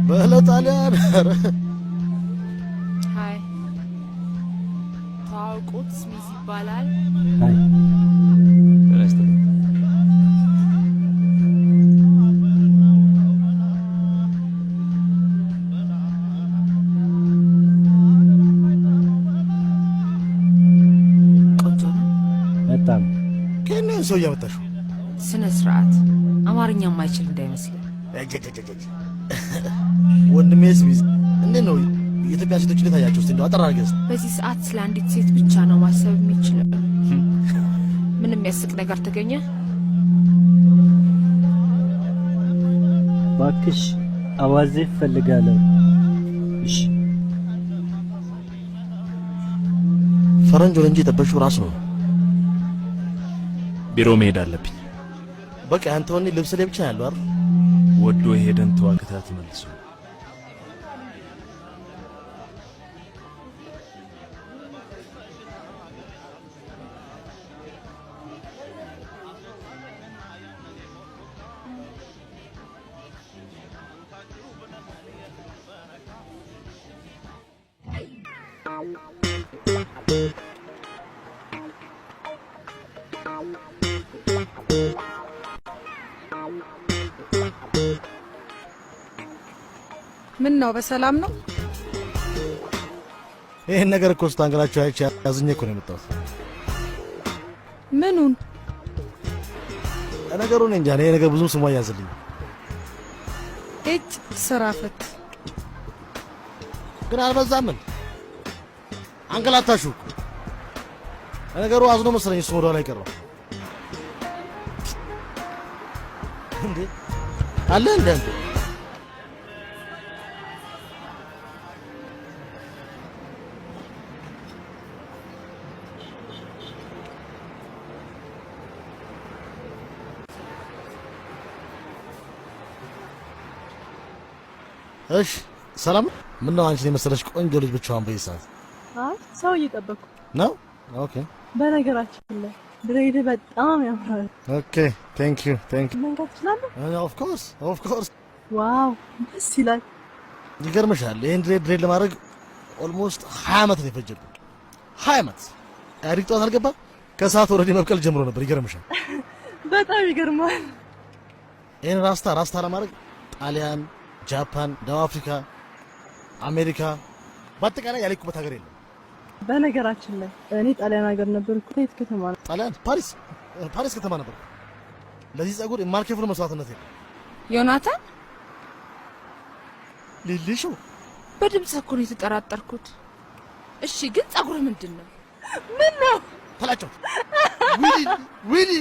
በለጣሊያን ሃይ ታውቁት ስሚዝ ይባላል። ሃይ ተነስተን በጣም ከነን ሰው ያመጣሽው ስነ ስርዓት አማርኛ ማይችል እንዳይመስል ወንድሜ ስሚዝ እንዴት ነው የኢትዮጵያ ሴቶች ልታያቸው እስቲ እንደው አጠራርገስ በዚህ ሰዓት ስለ አንዲት ሴት ብቻ ነው ማሰብ የሚችለው። ምንም ያስቅ ነገር ተገኘ? ባክሽ አዋዜ ፈልጋለሁ። እሺ ፈረንጅ ወንጂ የጠበሽው ራስ ነው። ቢሮ መሄድ አለብኝ። በቃ አንተ ወንኒ ልብስ ላይ ብቻ ያለው አይደል? ወዶ ሄደን ተዋግታት መልሶ ምን ነው በሰላም ነው? ይሄን ነገር እኮ ስታንገላችሁ አይቼ ያዝኜ እኮ ነው የመጣሁት። ምኑን? ነገሩን እንጃ ይሄ ነገር ብዙ ስሟ ያዝልኝ። እጭ ስራ ፈት ግን አልበዛምን? አንገላታችሁ እኮ ነገሩ አዝኖ መሰለኝ እሱ ወደ ኋላ ይቀረው እንዴ አለ እንዴ እሺ ሰላም ምን ነው አንቺ የመሰለሽ ቆንጆ ልጅ ብቻዋን በይሳት? አይ ሰው እየጠበቅኩ ነው። ኦኬ በነገራችን ላይ ድሬድ በጣም ያምራል። ኦኬ ቴንክ ዩ መንገድ ትችላለህ? ኦፍ ኮርስ ዋው ደስ ይላል። ይገርምሻል ይሄን ድሬድ ለማድረግ ኦልሞስት 20 ዓመት ነው የፈጀብኝ። 20 ዓመት አሪክ ጧት አልገባ ከሰዓት ወረዲ መብቀል ጀምሮ ነበር። ይገርምሻል በጣም ይገርማል። ይሄን ራስታ ለማድረግ ጣሊያን፣ ጃፓን፣ ደቡብ አፍሪካ፣ አሜሪካ በአጠቃላይ ያለኩበት ሀገር የለም። በነገራችን ላይ እኔ ጣሊያን ሀገር ነበርኩ። የት ከተማ ነው? ጣሊያን ፓሪስ ከተማ ነበር። ለዚህ ጸጉር የማልከፍለው መስዋዕትነት የለም። ዮናታን ሊሊሹ በድምጽ እኮ ነው የተጠራጠርኩት። እሺ ግን ጸጉር ምንድነው? ምን ነው ተላጨው ዊሊ